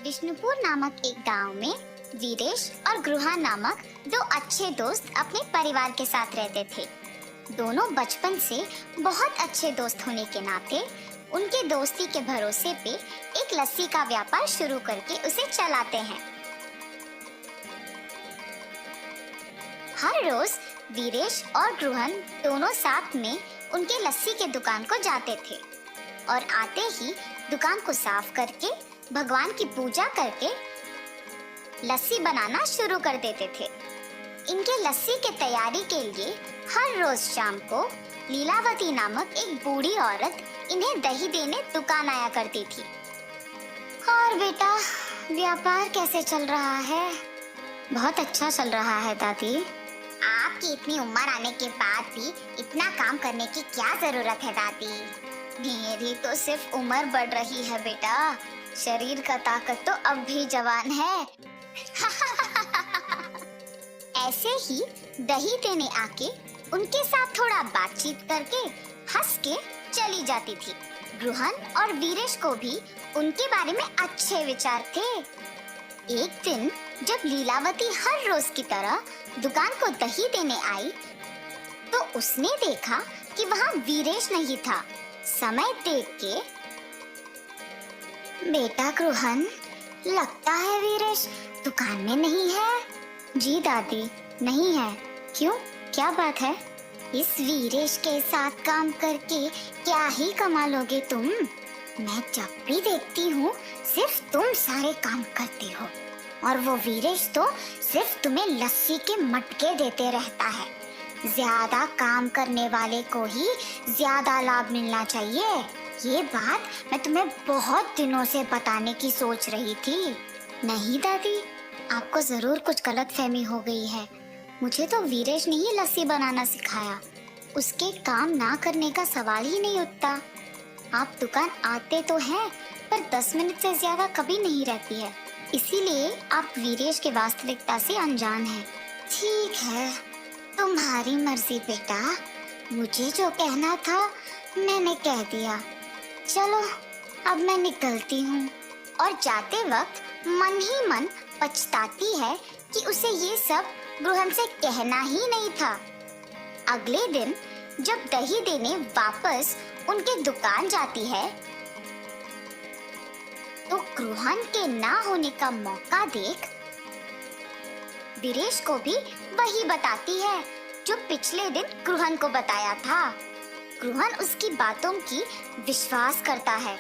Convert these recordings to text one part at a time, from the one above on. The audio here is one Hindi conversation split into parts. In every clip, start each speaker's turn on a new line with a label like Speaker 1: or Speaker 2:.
Speaker 1: विष्णुपुर नामक एक गांव में वीरेश और गृहा नामक दो अच्छे दोस्त अपने परिवार के साथ रहते थे। दोनों बचपन से बहुत अच्छे दोस्त होने के नाते उनके दोस्ती के भरोसे पे एक लस्सी का व्यापार शुरू करके उसे चलाते हैं। हर रोज वीरेश और गृहन दोनों साथ में उनके लस्सी के दुकान को जाते थे और आते ही दुकान को साफ करके भगवान की पूजा करके लस्सी बनाना शुरू कर देते थे। इनके लस्सी के तैयारी के लिए हर रोज शाम को लीलावती नामक एक बूढ़ी औरत इन्हें दही देने दुकान आया करती थी। और बेटा, व्यापार कैसे चल रहा है? बहुत अच्छा चल रहा है दादी। आपकी इतनी उम्र आने के बाद भी इतना काम करने की क्या जरूरत है दादी? मेरी तो सिर्फ उम्र बढ़ रही है बेटा, शरीर का ताकत तो अब भी जवान है। ऐसे ही दही देने आके उनके साथ थोड़ा बातचीत करके हंस के चली जाती थी। गृहन और वीरेश को भी उनके बारे में अच्छे विचार थे। एक दिन जब लीलावती हर रोज की तरह दुकान को दही देने आई तो उसने देखा कि वहाँ वीरेश नहीं था। समय देख के, बेटा गृहन, लगता है वीरेश दुकान में नहीं है। जी दादी, नहीं है। क्यों, क्या बात है? इस वीरेश के साथ काम करके क्या ही कमा लोगे तुम? मैं जब भी देखती हूँ सिर्फ तुम सारे काम करते हो और वो वीरेश तो सिर्फ तुम्हें लस्सी के मटके देते रहता है। ज्यादा काम करने वाले को ही ज्यादा लाभ मिलना चाहिए। ये बात मैं तुम्हें बहुत दिनों से बताने की सोच रही थी। नहीं दादी, आपको जरूर कुछ गलतफहमी हो गई है। मुझे तो वीरेश ने ही लस्सी बनाना सिखाया। उसके काम ना करने का सवाल ही नहीं उठता। आप दुकान आते तो हैं, पर 10 मिनट से ज्यादा कभी नहीं रहती है। इसीलिए आप वीरेश के वास्तविकता से अनजान हैं। ठीक है, तुम्हारी मर्जी बेटा। मुझे जो कहना था मैंने कह दिया। चलो अब मैं निकलती हूँ। और जाते वक्त मन ही मन पछताती है कि उसे ये सब गृहन से कहना ही नहीं था। अगले दिन जब दही देने वापस उनके दुकान जाती है तो गृहन के ना होने का मौका देख वीरेश को भी वही बताती है जो पिछले दिन गृहन को बताया था। गृहन उसकी बातों की विश्वास करता है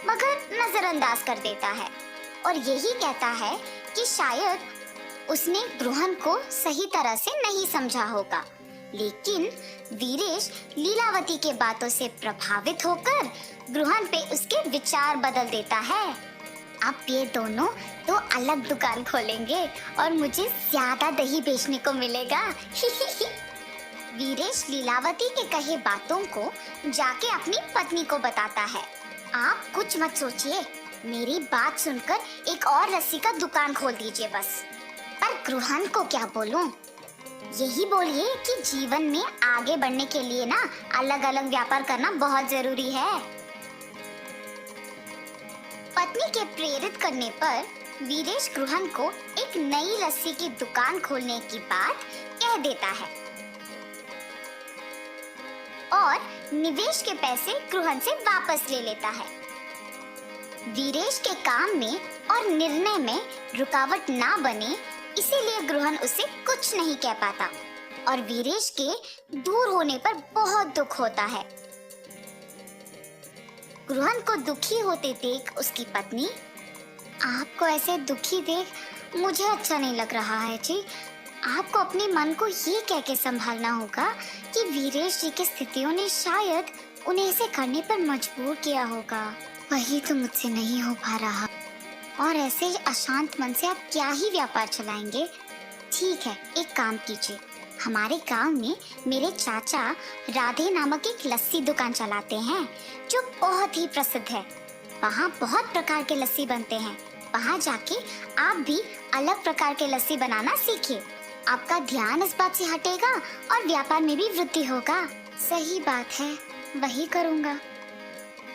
Speaker 1: मगर नजरअंदाज कर देता है और यही कहता है कि शायद उसने गृहन को सही तरह से नहीं समझा होगा। लेकिन वीरेश लीलावती के बातों से प्रभावित होकर गृहन पे उसके विचार बदल देता है। अब ये दोनों तो अलग दुकान खोलेंगे और मुझे ज्यादा दही बेचने को मिलेगा। वीरेश लीलावती के कहे बातों को जाके अपनी पत्नी को बताता है। आप कुछ मत सोचिए, मेरी बात सुनकर एक और लस्सी का दुकान खोल दीजिए बस। पर गृहन को क्या बोलूं? यही बोलिए कि जीवन में आगे बढ़ने के लिए ना अलग अलग व्यापार करना बहुत जरूरी है। पत्नी के प्रेरित करने पर वीरेश गृहन को एक नई लस्सी की दुकान खोलने की बात कह देता है और निवेश के पैसे गृहन से वापस ले लेता है। वीरेश के काम में और निर्णय में रुकावट ना बने इसीलिए गृहन उसे कुछ नहीं कह पाता और वीरेश के दूर होने पर बहुत दुख होता है। गृहन को दुखी होते देख उसकी पत्नी, आपको ऐसे दुखी देख मुझे अच्छा नहीं लग रहा है जी। आपको अपने मन को ये कह के संभालना होगा कि वीरेश जी की स्थितियों ने शायद उन्हें ऐसे करने पर मजबूर किया होगा। वही तो मुझसे नहीं हो पा रहा और ऐसे अशांत मन से आप क्या ही व्यापार चलाएंगे। ठीक है, एक काम कीजिए, हमारे गांव में मेरे चाचा राधे नामक एक लस्सी दुकान चलाते हैं जो बहुत ही प्रसिद्ध है। वहाँ बहुत प्रकार के लस्सी बनते हैं। वहाँ जाके आप भी अलग प्रकार के लस्सी बनाना सीखिए। आपका ध्यान इस बात से हटेगा और व्यापार में भी वृद्धि होगा। सही बात है, वही करूँगा।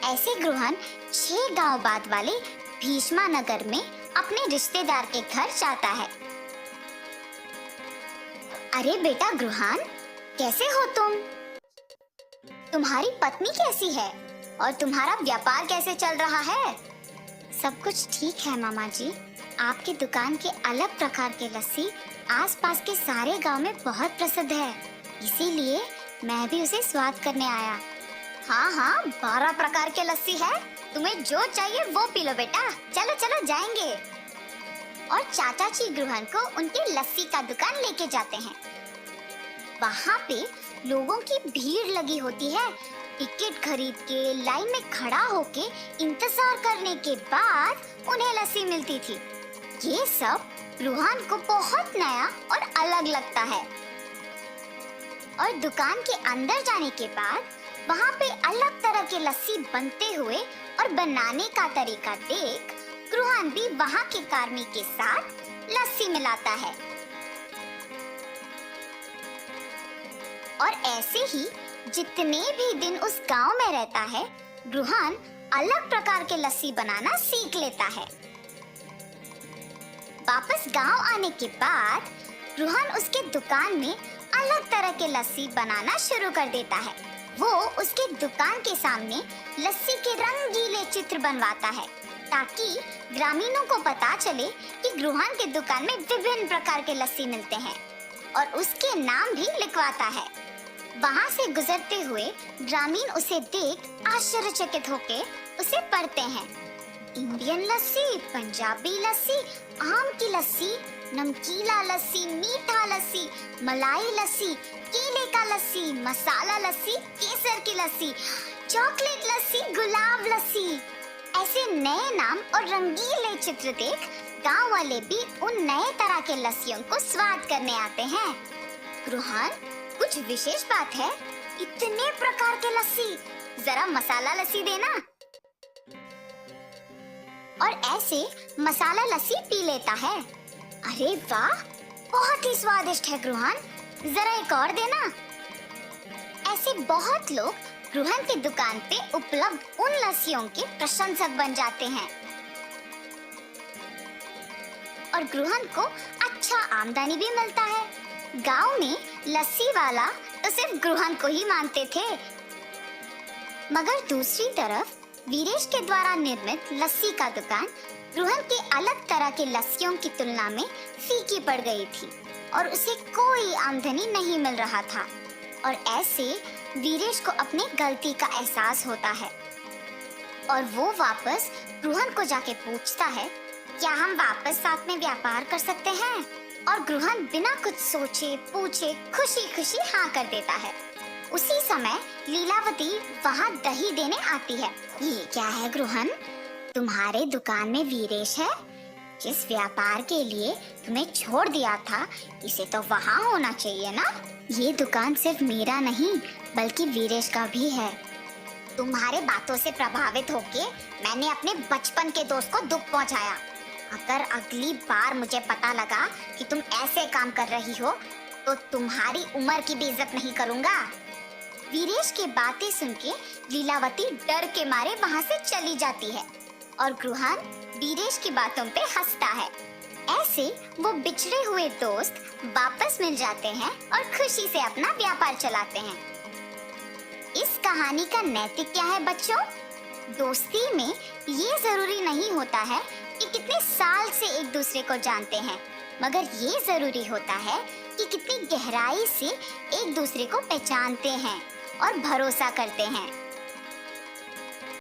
Speaker 1: ऐसे गृहन 6 गांव बाद वाले भीष्मा नगर में अपने रिश्तेदार के घर जाता है। अरे बेटा ग्रुहान, कैसे हो तुम? तुम्हारी पत्नी कैसी है और तुम्हारा व्यापार कैसे चल रहा है? सब कुछ ठीक है मामा जी। आपकी दुकान के अलग प्रकार के लस्सी आसपास के सारे गांव में बहुत प्रसिद्ध है, इसीलिए मैं भी उसे स्वाद करने आया। हाँ हाँ, 12 प्रकार के लस्सी है, तुम्हें जो चाहिए वो पी लो बेटा। चलो चलो जाएंगे। और चाचा जी ग्रुहन को उनके लस्सी का दुकान लेके जाते हैं। वहाँ पे लोगों की भीड़ लगी होती है। टिकट खरीद के लाइन में खड़ा होके इंतजार करने के बाद उन्हें लस्सी मिलती थी। ये सब ग्रुहान को बहुत नया और अलग लगता है। और दुकान के अंदर जाने के बाद वहाँ पे अलग तरह के लस्सी बनते हुए और बनाने का तरीका देख ग्रुहान भी वहाँ के कार्मिक के साथ लस्सी मिलाता है। और ऐसे ही जितने भी दिन उस गांव में रहता है, ग्रुहान अलग प्रकार के लस्सी बनाना सीख लेता है। वापस गांव आने के बाद ग्रुहान उसके दुकान में अलग तरह के लस्सी बनाना शुरू कर देता है। वो उसके दुकान के सामने लस्सी के रंगीले चित्र बनवाता है ताकि ग्रामीणों को पता चले कि ग्रुहान के दुकान में विभिन्न प्रकार के लस्सी मिलते हैं, और उसके नाम भी लिखवाता है। वहाँ से गुजरते हुए ग्रामीण उसे देख आश्चर्यचकित होके उसे पढ़ते हैं। इंडियन लस्सी, पंजाबी लस्सी, आम की लस्सी, नमकीला लस्सी, मीठा लस्सी, मलाई लस्सी, केले का लस्सी, मसाला लस्सी, केसर की लस्सी, चॉकलेट लस्सी, गुलाब लस्सी। ऐसे नए नाम और रंगीले चित्र देख गांव वाले भी उन नए तरह के लस्सियों को स्वाद करने आते हैं। ग्रुहान, कुछ विशेष बात है? इतने प्रकार के लस्सी, जरा मसाला लस्सी देना। और ऐसे मसाला लस्सी पी लेता है। अरे वाह, बहुत ही स्वादिष्ट है ग्रुहान, जरा एक और देना। ऐसे बहुत लोग ग्रुहान की दुकान पे उपलब्ध उन लस्सियों के प्रशंसक बन जाते हैं और ग्रुहान को अच्छा आमदनी भी मिलता है। गांव में लस्सी वाला तो सिर्फ ग्रुहान को ही मानते थे। मगर दूसरी तरफ वीरेश के द्वारा निर्मित लस्सी का दुकान ग्रुहान के अलग तरह के लस्सियों की तुलना में फीकी पड़ गई थी और उसे कोई आमदनी नहीं मिल रहा था। और ऐसे वीरेश को अपनी गलती का एहसास होता है और वो वापस ग्रुहान को जाके पूछता है, क्या हम वापस साथ में व्यापार कर सकते हैं? और ग्रुहान बिना कुछ सोचे पूछे खुशी खुशी हाँ कर देता है। उसी समय लीलावती वहाँ दही देने आती है। ये क्या है ग्रुहान, तुम्हारे दुकान में वीरेश है? जिस व्यापार के लिए तुम्हें छोड़ दिया था, इसे तो वहाँ होना चाहिए ना। ये दुकान सिर्फ मेरा नहीं बल्कि वीरेश का भी है। तुम्हारे बातों से प्रभावित होके मैंने अपने बचपन के दोस्त को दुख पहुँचाया। अगर अगली बार मुझे पता लगा कि तुम ऐसे काम कर रही हो तो तुम्हारी उम्र की भी इज्जत नहीं करूँगा। वीरेश की बातें सुन के लीलावती डर के मारे वहाँ से चली जाती है और ग्रुहान वीरेश की बातों पे हंसता है। ऐसे वो बिछड़े हुए दोस्त वापस मिल जाते हैं और खुशी से अपना व्यापार चलाते हैं। इस कहानी का नैतिक क्या है बच्चों? दोस्ती में ये जरूरी नहीं होता है कि कितने साल से एक दूसरे को जानते हैं, मगर ये जरूरी होता है कि कितनी गहराई से एक दूसरे को पहचानते हैं और भरोसा करते हैं।